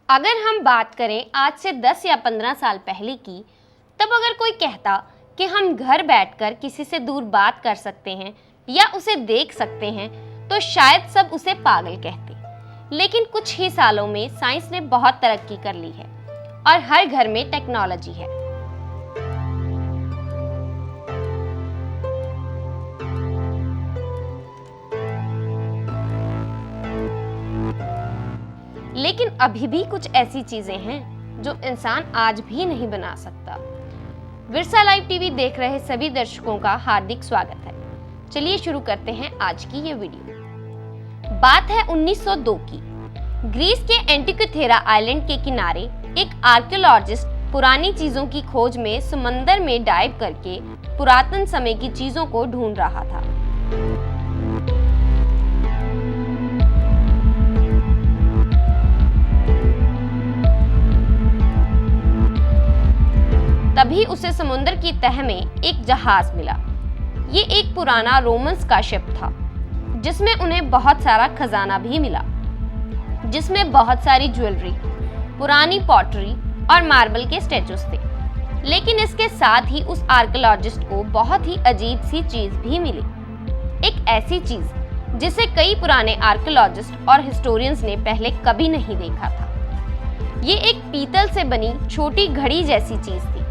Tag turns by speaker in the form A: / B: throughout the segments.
A: अगर हम बात करें आज से 10 या 15 साल पहले की, तब अगर कोई कहता कि हम घर बैठकर किसी से दूर बात कर सकते हैं या उसे देख सकते हैं, तो शायद सब उसे पागल कहते। लेकिन कुछ ही सालों में साइंस ने बहुत तरक्की कर ली है और हर घर में टेक्नोलॉजी है। लेकिन अभी भी कुछ ऐसी चीजें हैं जो इंसान आज भी नहीं बना सकता। विरसा लाइव टीवी देख रहे सभी दर्शकों का हार्दिक स्वागत है। चलिए शुरू करते हैं आज की ये वीडियो। बात है 1902 की। ग्रीस के एंटिकोथेरा आइलैंड के किनारे एक आर्कियोलॉजिस्ट पुरानी चीजों की खोज में समंदर में डाइव करके पुरातन समय की चीजों को ढूंढ रहा था। तभी उसे समुद्र की तह में एक जहाज मिला। ये एक पुराना रोमन्स का शिप था जिसमें उन्हें बहुत सारा खजाना भी मिला, जिसमें बहुत सारी ज्वेलरी, पुरानी पॉटरी और मार्बल के स्टैचूज थे। लेकिन इसके साथ ही उस आर्कियोलॉजिस्ट को बहुत ही अजीब सी चीज भी मिली, एक ऐसी चीज जिसे कई पुराने आर्कियोलॉजिस्ट और हिस्टोरियंस ने पहले कभी नहीं देखा था। ये एक पीतल से बनी छोटी घड़ी जैसी चीज थी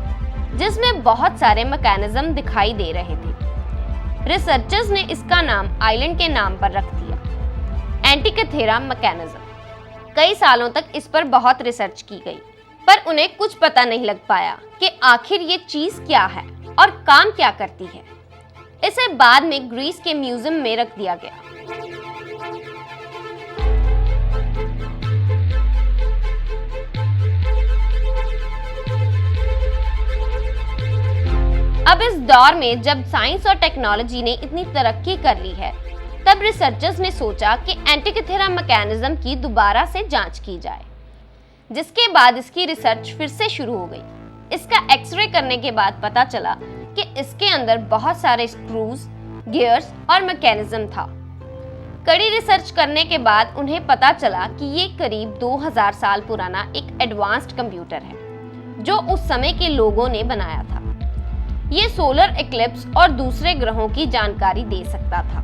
A: जिसमें बहुत सारे मैकेनिज्म दिखाई दे रहे थे। रिसर्चर्स ने इसका नाम आइलैंड के नाम पर रख दिया, एंटिकोथेरा मैकेनिज्म। कई सालों तक इस पर बहुत रिसर्च की गई, पर उन्हें कुछ पता नहीं लग पाया कि आखिर ये चीज क्या है और काम क्या करती है। इसे बाद में ग्रीस के म्यूजियम में रख दिया गया। अब इस दौर में जब साइंस और टेक्नोलॉजी ने इतनी तरक्की कर ली है, तब रिसर्चर्स ने सोचा कि एंटिकोथेरा मैकेनिज्म की दोबारा से जांच की जाए, जिसके बाद इसकी रिसर्च फिर से शुरू हो गई। इसका एक्सरे करने के बाद पता चला कि इसके अंदर बहुत सारे स्क्रूज, गियर्स और मैकेनिज्म था। कड़ी रिसर्च करने के बाद उन्हें पता चला कि ये करीब 2000 साल पुराना एक एडवांस्ड कंप्यूटर है जो उस समय के लोगों ने बनाया था। ये सोलर इक्लिप्स और दूसरे ग्रहों की जानकारी दे सकता था।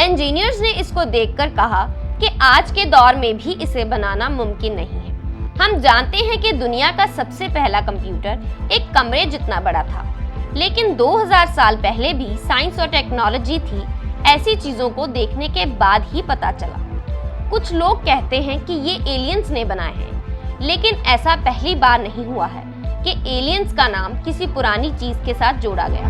A: इंजीनियर्स ने इसको देखकर कहा कि आज के दौर में भी इसे बनाना मुमकिन नहीं है। हम जानते हैं कि दुनिया का सबसे पहला कंप्यूटर एक कमरे जितना बड़ा था, लेकिन 2000 साल पहले भी साइंस और टेक्नोलॉजी थी, ऐसी चीजों को देखने के बाद ही पता चला। कुछ लोग कहते हैं कि ये एलियंस ने बनाए हैं, लेकिन ऐसा पहली बार नहीं हुआ है कि एलियंस का नाम किसी पुरानी चीज के साथ जोड़ा गया।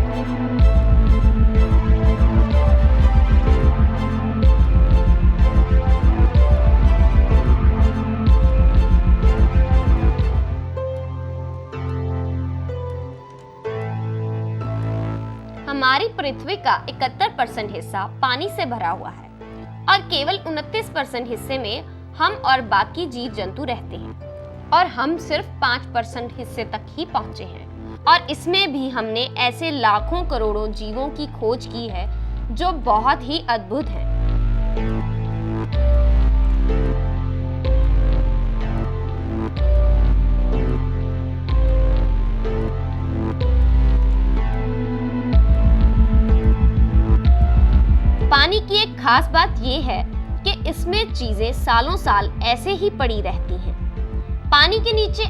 A: हमारी पृथ्वी का 71% हिस्सा पानी से भरा हुआ है और केवल 29% हिस्से में हम और बाकी जीव जंतु रहते हैं, और हम सिर्फ 5% हिस्से तक ही पहुंचे हैं। और इसमें भी हमने ऐसे लाखों करोड़ों जीवों की खोज की है जो बहुत ही अद्भुत हैं। पानी की एक खास बात यह है कि इसमें चीजें सालों साल ऐसे ही पड़ी रहती हैं। पानी के नीचे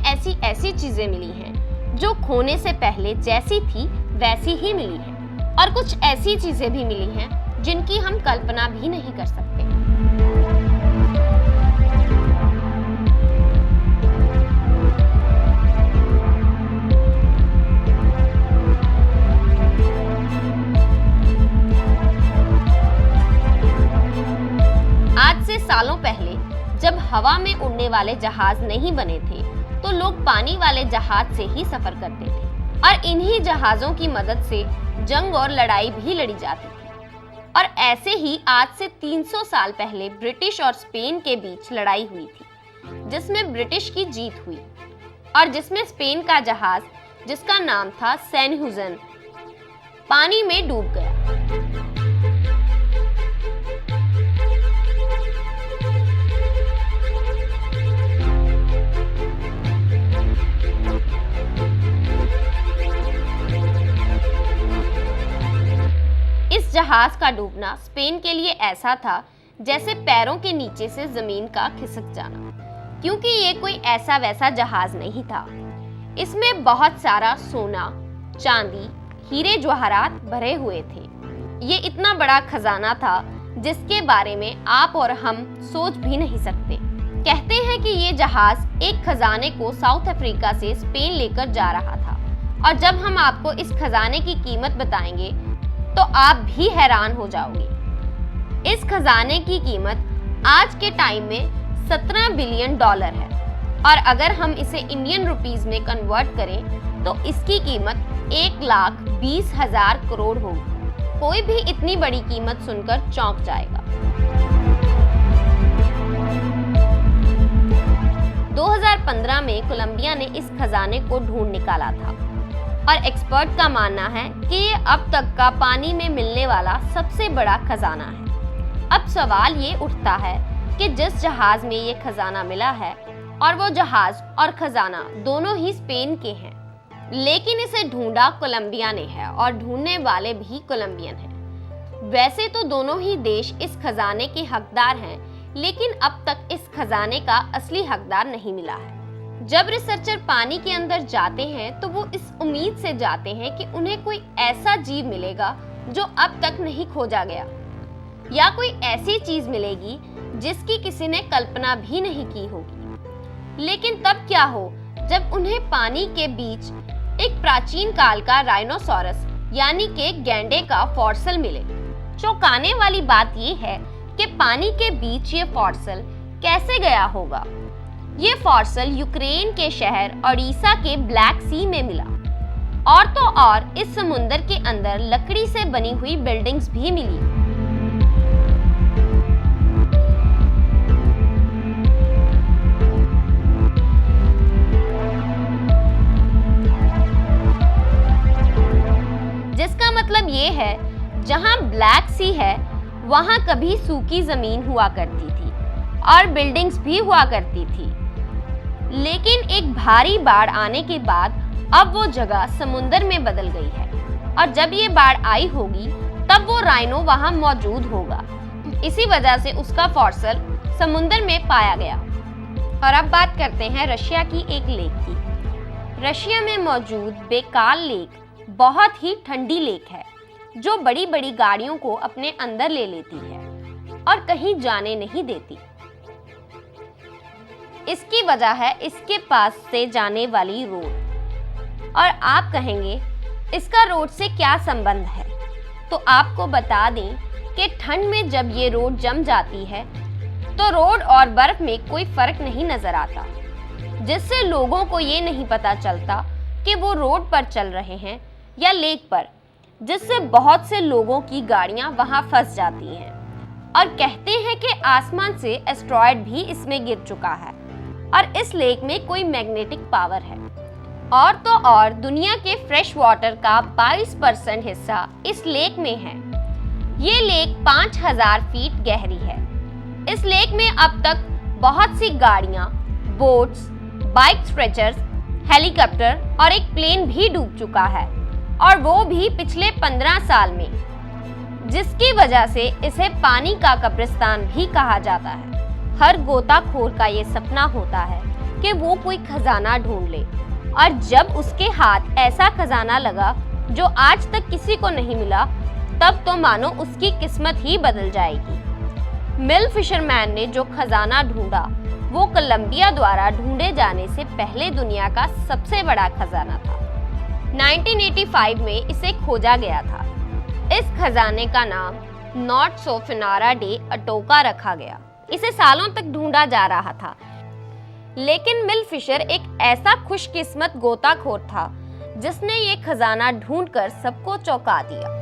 A: ऐसी चीजें मिली हैं जो खोने से पहले जैसी थी वैसी ही मिली हैं, और कुछ ऐसी चीजें भी मिली हैं जिनकी हम कल्पना भी नहीं कर सकते। आज से सालों पहले जब हवा में उड़ने वाले जहाज नहीं बने थे, तो लोग पानी वाले जहाज से ही सफर करते थे, और इन्हीं जहाजों की मदद से जंग और लड़ाई भी लड़ी जाती थी। और ऐसे ही आज से 300 साल पहले ब्रिटिश और स्पेन के बीच लड़ाई हुई थी, जिसमें ब्रिटिश की जीत हुई और जिसमें स्पेन का जहाज, जिसका नाम था सैन हुजन, पानी में डूब गया। जहाज का डूबना स्पेन के लिए ऐसा था जैसे पैरों के नीचे से जमीन का खिसक जाना, क्योंकि ये कोई ऐसा वैसा जहाज नहीं था। इसमें बहुत सारा सोना, चांदी, हीरे जवाहरात भरे हुए थे। ये इतना बड़ा खजाना था जिसके बारे में आप और हम सोच भी नहीं सकते। कहते हैं कि ये जहाज एक खजाने को साउथ अफ्रीका से स्पेन लेकर जा रहा था, और जब हम आपको इस खजाने की कीमत बताएंगे तो आप भी हैरान हो जाओगे। इस खजाने की कीमत आज के टाइम में 17 बिलियन डॉलर है, और अगर हम इसे इंडियन रुपीस में कन्वर्ट करें तो इसकी कीमत 1,20,000 करोड़ होगी। कोई भी इतनी बड़ी कीमत सुनकर चौंक जाएगा। 2015 में कोलंबिया ने इस खजाने को ढूंढ निकाला था, और एक्सपर्ट का मानना है कि ये अब तक का पानी में मिलने वाला सबसे बड़ा खजाना है। अब सवाल ये उठता है कि जिस जहाज में ये खजाना मिला है, और वो जहाज और खजाना दोनों ही स्पेन के हैं, लेकिन इसे ढूंढा कोलंबिया ने है और ढूंढने वाले भी कोलंबियन हैं। वैसे तो दोनों ही देश इस खजाने के हकदार हैं, लेकिन अब तक इस खजाने का असली हकदार नहीं मिला है। जब रिसर्चर पानी के अंदर जाते हैं तो वो इस उम्मीद से जाते हैं कि उन्हें कोई ऐसा जीव मिलेगा जो अब तक नहीं खोजा गया, या कोई ऐसी चीज मिलेगी जिसकी किसी ने कल्पना भी नहीं की होगी। लेकिन तब क्या हो जब उन्हें पानी के बीच एक प्राचीन काल का राइनोसोरस यानी कि गैंडे का फॉसिल मिले। चौंकाने वाली बात यह है कि पानी के बीच ये फॉसिल कैसे गया होगा। ये फॉसिल यूक्रेन के शहर ओडिशा के ब्लैक सी में मिला, और तो और इस समुद्र के अंदर लकड़ी से बनी हुई बिल्डिंग्स भी मिली। जिसका मतलब ये है जहां ब्लैक सी है वहां कभी सूखी जमीन हुआ करती थी और बिल्डिंग्स भी हुआ करती थी, लेकिन एक भारी बाढ़ आने के बाद अब वो जगह समुंदर में बदल गई है, और जब ये बाढ़ आई होगी तब वो राइनो वहां मौजूद होगा। इसी वजह से उसका फॉसिल समुंदर में पाया गया। और अब बात करते हैं रशिया की एक लेक की। रशिया में मौजूद बेकाल लेक बहुत ही ठंडी लेक है, जो बड़ी बड़ी गाड़ियों को अपने अंदर ले लेती है और कहीं जाने नहीं देती। इसकी वजह है इसके पास से जाने वाली रोड। और आप कहेंगे इसका रोड से क्या संबंध है? तो आपको बता दें कि ठंड में जब ये रोड जम जाती है तो रोड और बर्फ में कोई फर्क नहीं नजर आता, जिससे लोगों को ये नहीं पता चलता कि वो रोड पर चल रहे हैं या लेक पर, जिससे बहुत से लोगों की गाड़ियां वहां फंस जाती हैं। और कहते हैं कि आसमान से एस्ट्रॉयड भी इसमें गिर चुका है, और इस लेक में कोई मैग्नेटिक पावर है। और तो और दुनिया के फ्रेश वाटर का 22% हिस्सा इस लेक में है। ये लेक 5000 फीट गहरी है। इस लेक में अब तक बहुत सी गाड़ियां, बोट्स, बाइक स्ट्रेचर्स, हेलीकॉप्टर और एक प्लेन भी डूब चुका है, और वो भी पिछले 15 साल में, जिसकी वजह से इसे पानी का कब्रिस्तान भी कहा जाता है। हर गोताखोर का ये सपना होता है कि वो कोई खजाना ढूंढ ले, और जब उसके हाथ ऐसा खजाना लगा जो आज तक किसी को नहीं मिला, तब तो मानो उसकी किस्मत ही बदल जाएगी। मिल फिशरमैन ने जो खजाना ढूंढा वो कोलंबिया द्वारा ढूंढे जाने से पहले दुनिया का सबसे बड़ा खजाना था। 1985 में इसे खोजा गया था। इस खजाने का नाम नॉर्थ सोफिनारा डे अटोका रखा गया। इसे सालों तक ढूंढा जा रहा था, लेकिन मिल फिशर एक ऐसा खुशकिस्मत गोताखोर था जिसने ये खजाना ढूंढकर सबको चौंका दिया।